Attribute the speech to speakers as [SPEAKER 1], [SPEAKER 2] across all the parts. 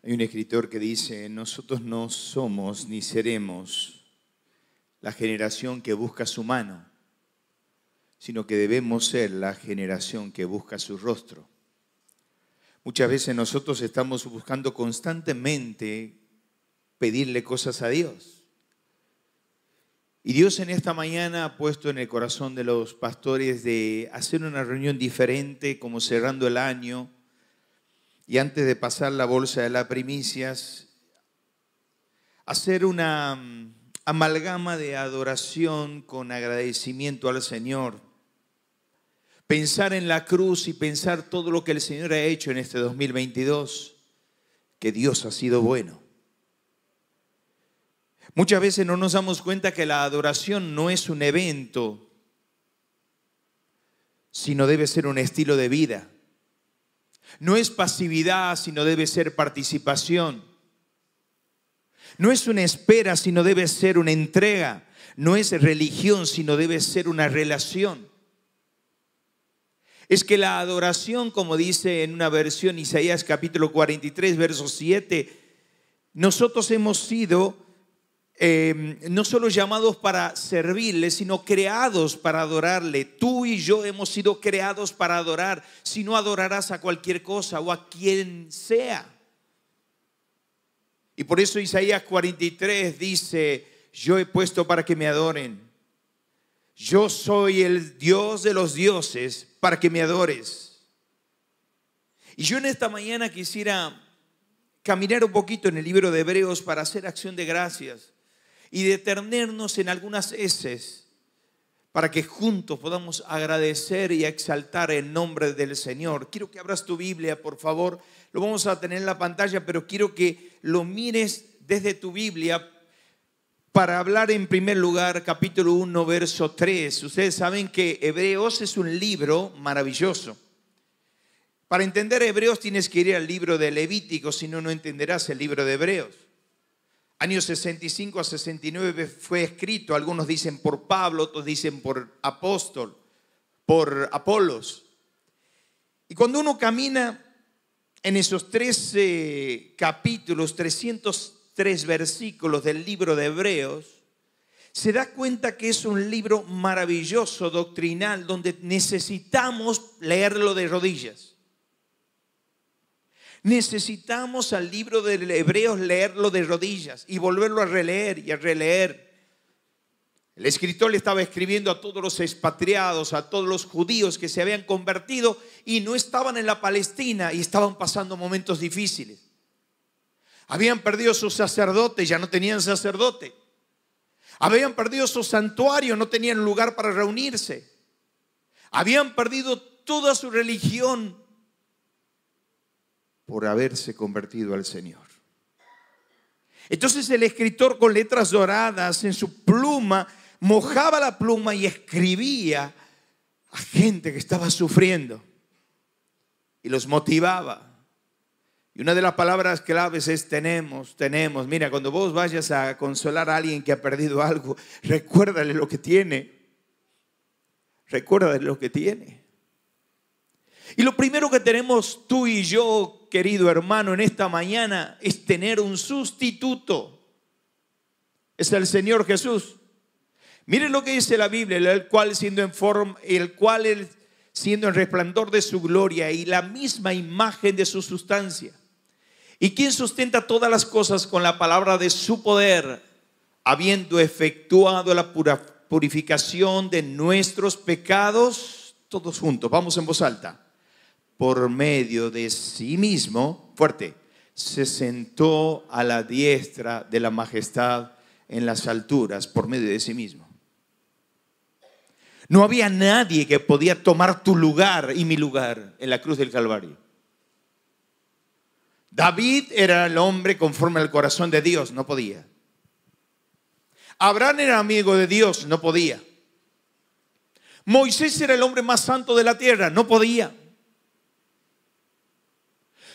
[SPEAKER 1] Hay un escritor que dice: nosotros no somos ni seremos la generación que busca su mano, sino que debemos ser la generación que busca su rostro. Muchas veces nosotros estamos buscando constantemente pedirle cosas a Dios. Y Dios en esta mañana ha puesto en el corazón de los pastores de hacer una reunión diferente, como cerrando el año. Y antes de pasar la bolsa de las primicias, hacer una amalgama de adoración con agradecimiento al Señor. Pensar en la cruz y pensar todo lo que el Señor ha hecho en este 2022, que Dios ha sido bueno. Muchas veces no nos damos cuenta que la adoración no es un evento, sino debe ser un estilo de vida. No es pasividad, sino debe ser participación. No es una espera, sino debe ser una entrega. No es religión, sino debe ser una relación. Es que la adoración, como dice en una versión Isaías capítulo 43, verso 7, nosotros hemos sido no solo llamados para servirle, sino creados para adorarle. Tú y yo hemos sido creados para adorar. Si no, adorarás a cualquier cosa o a quien sea. Y por eso Isaías 43 dice: yo he puesto para que me adoren. Yo soy el Dios de los dioses para que me adores. Y yo en esta mañana quisiera caminar un poquito en el libro de Hebreos para hacer acción de gracias y detenernos en algunas heces para que juntos podamos agradecer y exaltar el nombre del Señor. Quiero que abras tu Biblia, por favor. Lo vamos a tener en la pantalla, pero quiero que lo mires desde tu Biblia para hablar en primer lugar capítulo 1, verso 3. Ustedes saben que Hebreos es un libro maravilloso. Para entender Hebreos tienes que ir al libro de Levítico, si no, no entenderás el libro de Hebreos. Años 65 a 69 fue escrito, algunos dicen por Pablo, otros dicen por apóstol, por Apolos. Y cuando uno camina en esos 13 capítulos, 303 versículos del libro de Hebreos, se da cuenta que es un libro maravilloso, doctrinal, donde necesitamos leerlo de rodillas. Necesitamos al libro de Hebreos leerlo de rodillas y volverlo a releer y a releer. El escritor le estaba escribiendo a todos los expatriados, a todos los judíos que se habían convertido y no estaban en la Palestina y estaban pasando momentos difíciles. Habían perdido su sacerdote, ya no tenían sacerdote. Habían perdido su santuario, no tenían lugar para reunirse. Habían perdido toda su religión por haberse convertido al Señor. Entonces el escritor, con letras doradas en su pluma, mojaba la pluma y escribía a gente que estaba sufriendo y los motivaba. Y una de las palabras claves es tenemos. Mira, cuando vos vayas a consolar a alguien que ha perdido algo, recuérdale lo que tiene. Recuérdale lo que tiene. Y lo primero que tenemos tú y yo, querido hermano, en esta mañana es tener un sustituto. Es el Señor Jesús. Miren lo que dice la Biblia: el cual siendo en resplandor de su gloria y la misma imagen de su sustancia, y quien sustenta todas las cosas con la palabra de su poder, habiendo efectuado la purificación de nuestros pecados, todos juntos, vamos en voz alta, por medio de sí mismo, fuerte, se sentó a la diestra de la majestad en las alturas, por medio de sí mismo. No había nadie que podía tomar tu lugar y mi lugar en la cruz del Calvario. David era el hombre conforme al corazón de Dios, no podía. Abraham era amigo de Dios, no podía. Moisés era el hombre más santo de la tierra, no podía.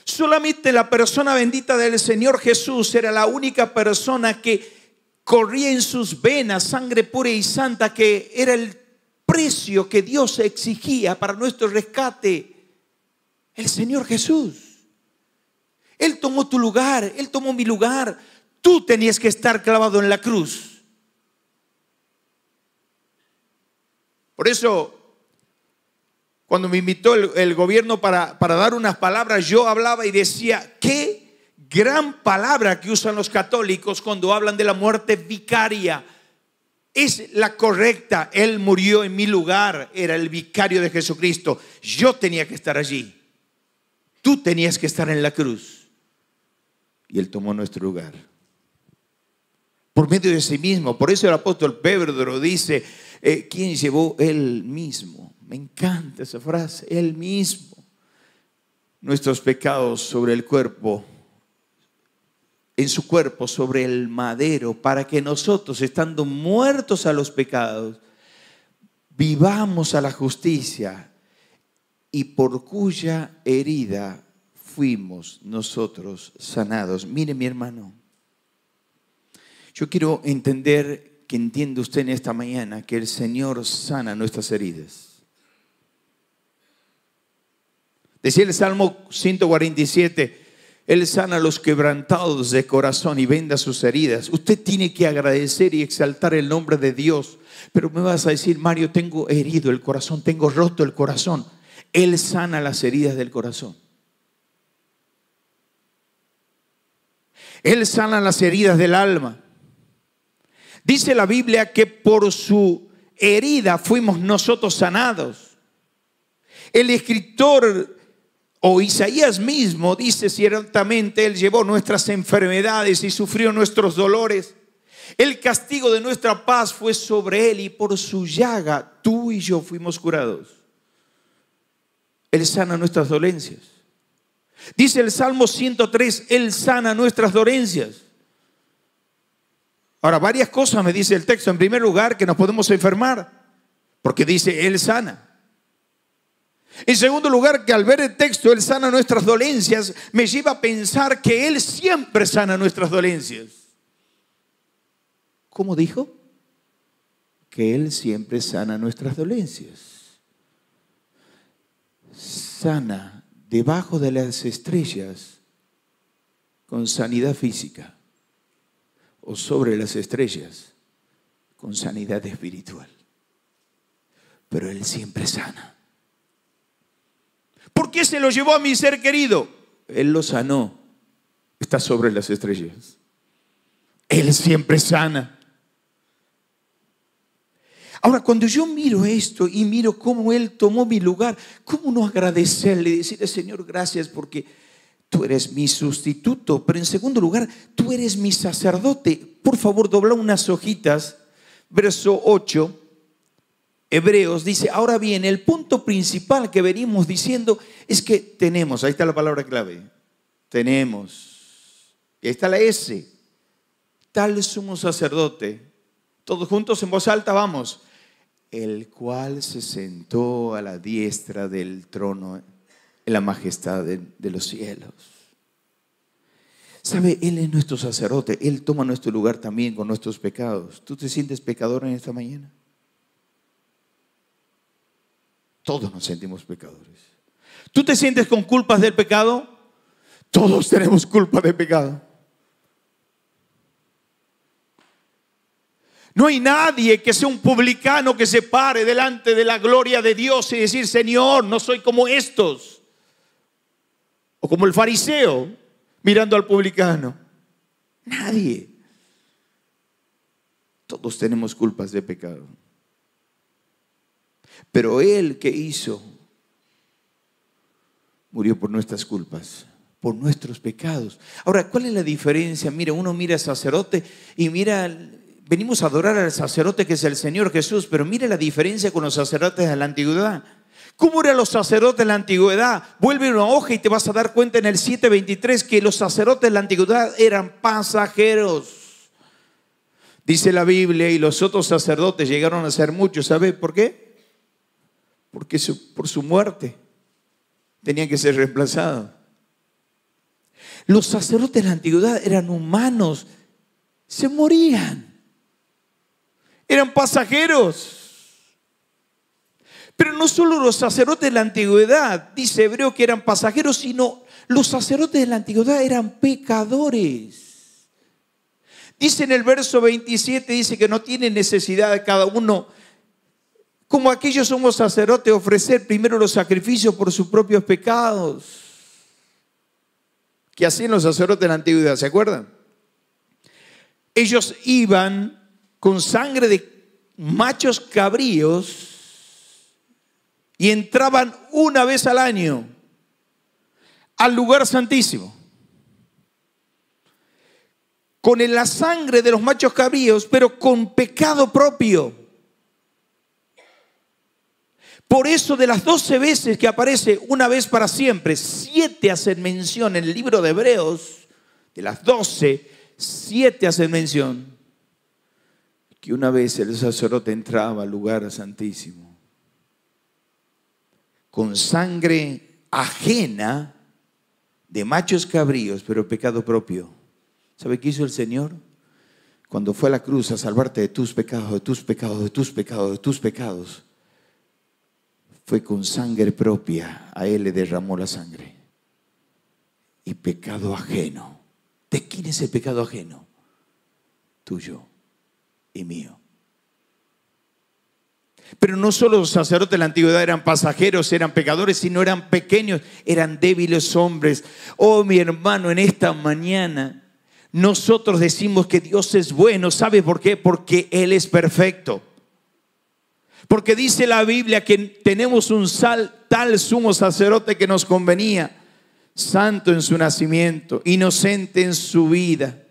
[SPEAKER 1] Solamente la persona bendita del Señor Jesús era la única persona que corría en sus venas sangre pura y santa, que era el precio que Dios exigía para nuestro rescate, el Señor Jesús. Él tomó tu lugar, Él tomó mi lugar. Tú tenías que estar clavado en la cruz. Por eso, cuando me invitó el gobierno para dar unas palabras, yo hablaba y decía, qué gran palabra que usan los católicos cuando hablan de la muerte vicaria. Es la correcta. Él murió en mi lugar, era el vicario de Jesucristo. Yo tenía que estar allí. Tú tenías que estar en la cruz. Y Él tomó nuestro lugar. Por medio de sí mismo. Por eso el apóstol Pedro dice, ¿quién llevó Él mismo? Me encanta esa frase, Él mismo. Nuestros pecados sobre el cuerpo, en su cuerpo, sobre el madero, para que nosotros, estando muertos a los pecados, vivamos a la justicia, y por cuya herida fuimos nosotros sanados. Mire, mi hermano, yo quiero entender, que entienda usted en esta mañana, que el Señor sana nuestras heridas. Decía el Salmo 147, Él sana a los quebrantados de corazón y venda sus heridas. Usted tiene que agradecer y exaltar el nombre de Dios. Pero me vas a decir, Mario, tengo herido el corazón, tengo roto el corazón. Él sana las heridas del corazón. Él sana las heridas del alma. Dice la Biblia que por su herida fuimos nosotros sanados. El escritor o Isaías mismo dice, ciertamente Él llevó nuestras enfermedades y sufrió nuestros dolores. El castigo de nuestra paz fue sobre Él y por su llaga tú y yo fuimos curados. Él sana nuestras dolencias. Dice el Salmo 103, Él sana nuestras dolencias. Ahora, varias cosas me dice el texto. En primer lugar, que nos podemos enfermar, porque dice, Él sana. En segundo lugar, que al ver el texto, Él sana nuestras dolencias, me lleva a pensar que Él siempre sana nuestras dolencias. ¿Cómo dijo? Que Él siempre sana nuestras dolencias. Sana debajo de las estrellas con sanidad física. O sobre las estrellas con sanidad espiritual. Pero Él siempre sana. ¿Por qué se lo llevó a mi ser querido? Él lo sanó. Está sobre las estrellas. Él siempre sana. Ahora, cuando yo miro esto y miro cómo Él tomó mi lugar, ¿cómo no agradecerle y decirle, Señor, gracias porque tú eres mi sustituto? Pero en segundo lugar, tú eres mi sacerdote. Por favor, dobla unas hojitas. Verso 8, Hebreos dice, ahora bien, el punto principal que venimos diciendo es que tenemos, ahí está la palabra clave, tenemos, y ahí está la S, tal sumo sacerdote, todos juntos en voz alta vamos, el cual se sentó a la diestra del trono en la majestad de los cielos. ¿Sabe? Él es nuestro sacerdote. Él toma nuestro lugar también con nuestros pecados. ¿Tú te sientes pecador en esta mañana? Todos nos sentimos pecadores. ¿Tú te sientes con culpas del pecado? Todos tenemos culpa del pecado. No hay nadie que sea un publicano que se pare delante de la gloria de Dios y decir, Señor, no soy como estos. O como el fariseo mirando al publicano. Nadie. Todos tenemos culpas de pecado. Pero Él, ¿qué hizo? Murió por nuestras culpas, por nuestros pecados. Ahora, ¿cuál es la diferencia? Mira, uno mira al sacerdote y mira, venimos a adorar al sacerdote que es el Señor Jesús, pero mira la diferencia con los sacerdotes de la antigüedad. ¿Cómo eran los sacerdotes de la antigüedad? Vuelve una hoja y te vas a dar cuenta en el 7:23 que los sacerdotes de la antigüedad eran pasajeros. Dice la Biblia, y los otros sacerdotes llegaron a ser muchos. ¿Sabe por qué? Porque por su muerte tenían que ser reemplazados. Los sacerdotes de la antigüedad eran humanos, se morían, eran pasajeros. Pero no solo los sacerdotes de la antigüedad, dice Hebreo, que eran pasajeros, sino los sacerdotes de la antigüedad eran pecadores. Dice en el verso 27, dice que no tiene necesidad de cada uno, como aquellos somos sacerdotes, ofrecer primero los sacrificios por sus propios pecados. Que hacían los sacerdotes de la antigüedad, ¿se acuerdan? Ellos iban con sangre de machos cabríos y entraban una vez al año al lugar santísimo con la sangre de los machos cabríos, pero con pecado propio. Por eso de las 12 veces que aparece una vez para siempre, 7 hacen mención en el libro de Hebreos, de las 12, 7 hacen mención que una vez el sacerdote entraba al lugar santísimo con sangre ajena de machos cabríos, pero pecado propio. ¿Sabe qué hizo el Señor? Cuando fue a la cruz a salvarte de tus pecados, de tus pecados, de tus pecados, de tus pecados, fue con sangre propia. A Él le derramó la sangre. Y pecado ajeno. ¿De quién es el pecado ajeno? Tuyo y mío. Pero no solo los sacerdotes de la antigüedad eran pasajeros, eran pecadores, sino eran pequeños, eran débiles hombres. Oh, mi hermano, en esta mañana nosotros decimos que Dios es bueno. ¿Sabe por qué? Porque Él es perfecto. Porque dice la Biblia que tenemos un tal sumo sacerdote que nos convenía, santo en su nacimiento, inocente en su vida,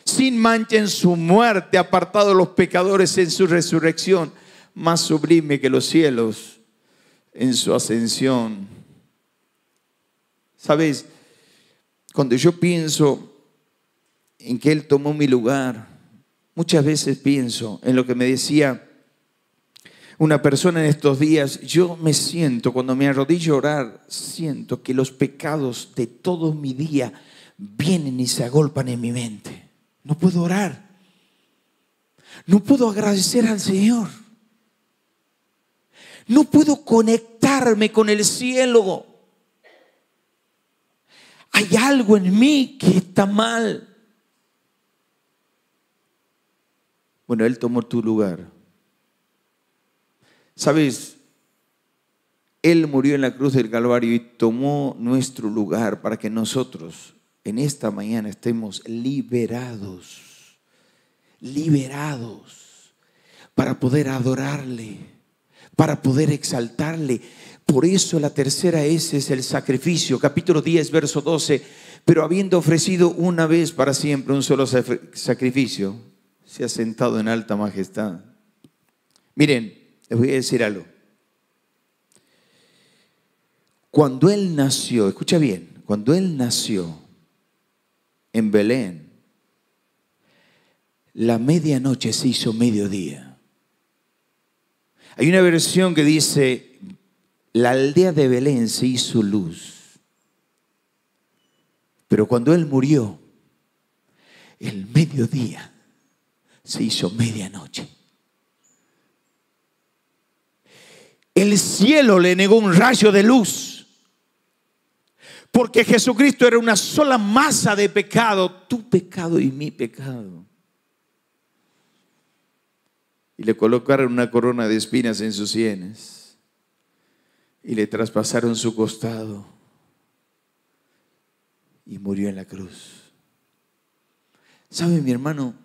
[SPEAKER 1] sin mancha en su muerte, apartado de los pecadores en su resurrección, más sublime que los cielos en su ascensión. ¿Sabes? Cuando yo pienso en que Él tomó mi lugar, muchas veces pienso en lo que me decía una persona en estos días. Yo me siento, cuando me arrodillo a orar, siento que los pecados de todo mi día vienen y se agolpan en mi mente. No puedo orar. No puedo agradecer al Señor. No puedo conectarme con el cielo. Hay algo en mí que está mal. Bueno, Él tomó tu lugar. ¿Sabes? Él murió en la cruz del Calvario y tomó nuestro lugar para que nosotros en esta mañana estemos liberados. Liberados para poder adorarle, para poder exaltarle. Por eso la tercera S es el sacrificio. Capítulo 10, verso 12. Pero habiendo ofrecido una vez para siempre un solo sacrificio, se ha sentado en alta majestad. Miren, les voy a decir algo. Cuando Él nació, escucha bien, cuando Él nació en Belén, la medianoche se hizo mediodía. Hay una versión que dice, la aldea de Belén se hizo luz. Pero cuando Él murió, el mediodía se hizo medianoche. El cielo le negó un rayo de luz, porque Jesucristo era una sola masa de pecado, tu pecado y mi pecado. Y le colocaron una corona de espinas en sus sienes y le traspasaron su costado y murió en la cruz. ¿Sabe, mi hermano?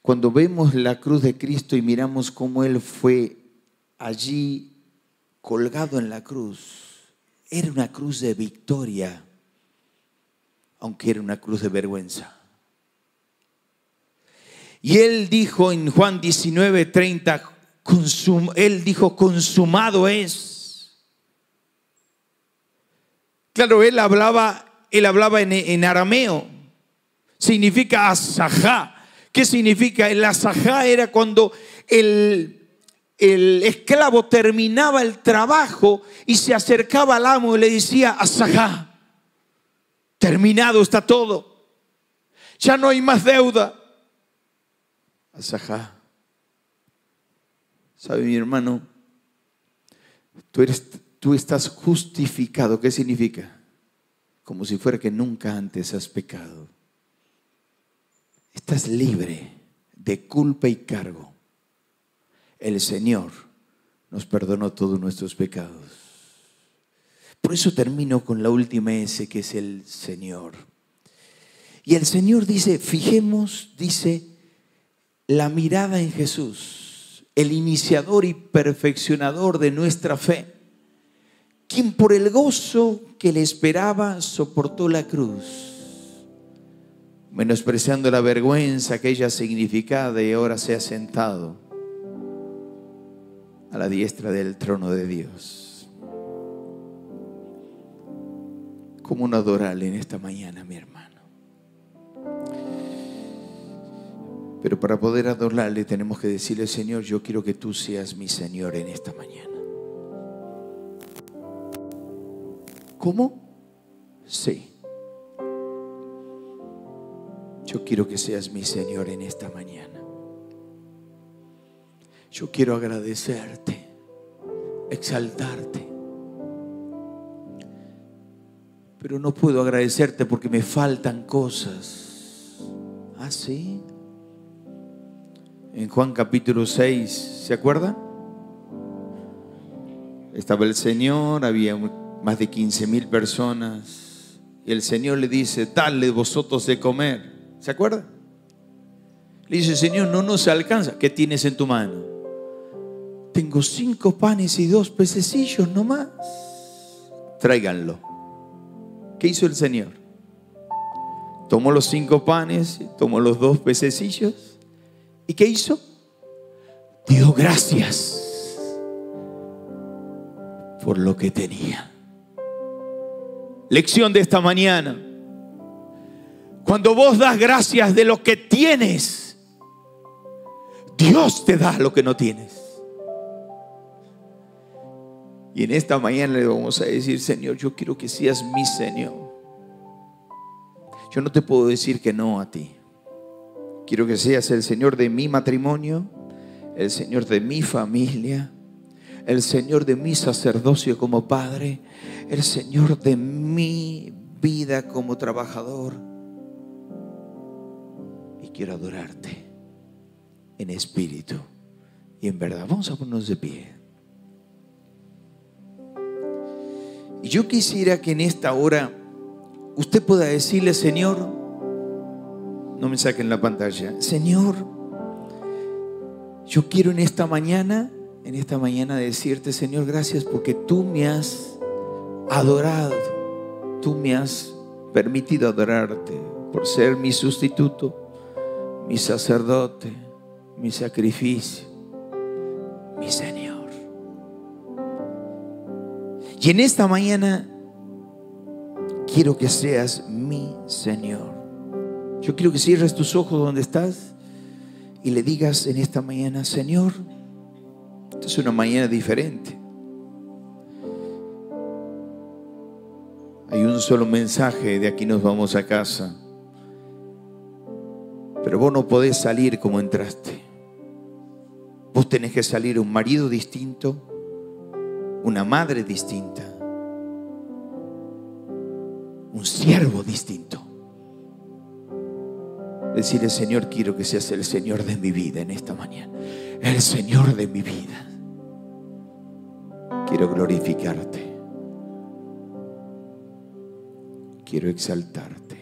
[SPEAKER 1] Cuando vemos la cruz de Cristo y miramos cómo Él fue allí colgado en la cruz, era una cruz de victoria, aunque era una cruz de vergüenza. Y Él dijo en Juan 19:30, Él dijo, consumado es. Claro, Él hablaba en arameo, significa asajá. ¿Qué significa? El asajá era cuando el esclavo terminaba el trabajo y se acercaba al amo y le decía, asajá, terminado está todo, ya no hay más deuda. Asajá. ¿Sabe, mi hermano? Tú estás justificado. ¿Qué significa? Como si fuera que nunca antes has pecado. Estás libre de culpa y cargo. El Señor nos perdonó todos nuestros pecados. Por eso termino con la última S, que es el Señor. Y el Señor dice, fijemos, dice, la mirada en Jesús, el iniciador y perfeccionador de nuestra fe, quien por el gozo que le esperaba soportó la cruz, menospreciando la vergüenza que ella significaba, y ahora se ha sentado a la diestra del trono de Dios. ¿Cómo no adorarle en esta mañana, mi hermano? Pero para poder adorarle tenemos que decirle, Señor, yo quiero que tú seas mi Señor en esta mañana. ¿Cómo? Sí. Yo quiero que seas mi Señor en esta mañana. Yo quiero agradecerte, exaltarte. Pero no puedo agradecerte porque me faltan cosas. ¿Ah, sí? En Juan capítulo 6, ¿se acuerdan? Estaba el Señor, había más de 15,000 personas. Y el Señor le dice, dale vosotros de comer. ¿Se acuerdan? Le dice, Señor, no nos alcanza. ¿Qué tienes en tu mano? Tengo 5 panes y 2 pececillos nomás. Tráiganlo. ¿Qué hizo el Señor? Tomó los 5 panes, tomó los 2 pececillos. ¿Y qué hizo? Dio gracias por lo que tenía. Lección de esta mañana. Cuando vos das gracias de lo que tienes, Dios te da lo que no tienes. Y en esta mañana le vamos a decir, Señor, yo quiero que seas mi Señor. Yo no te puedo decir que no a ti. Quiero que seas el Señor de mi matrimonio, el Señor de mi familia, el Señor de mi sacerdocio como padre, el Señor de mi vida como trabajador. Y quiero adorarte en espíritu y en verdad. Vamos a ponernos de pie. Y yo quisiera que en esta hora usted pueda decirle, Señor, no me saquen la pantalla, Señor, yo quiero en esta mañana decirte, Señor, gracias porque tú me has adorado, tú me has permitido adorarte por ser mi sustituto, mi sacerdote, mi sacrificio, mi Señor. Y en esta mañana quiero que seas mi Señor. Yo quiero que cierres tus ojos donde estás y le digas en esta mañana, Señor, esta es una mañana diferente. Hay un solo mensaje, de aquí nos vamos a casa. Pero vos no podés salir como entraste. Vos tenés que salir un marido distinto, una madre distinta, un siervo distinto. Decirle, Señor, quiero que seas el Señor de mi vida en esta mañana. El Señor de mi vida. Quiero glorificarte. Quiero exaltarte.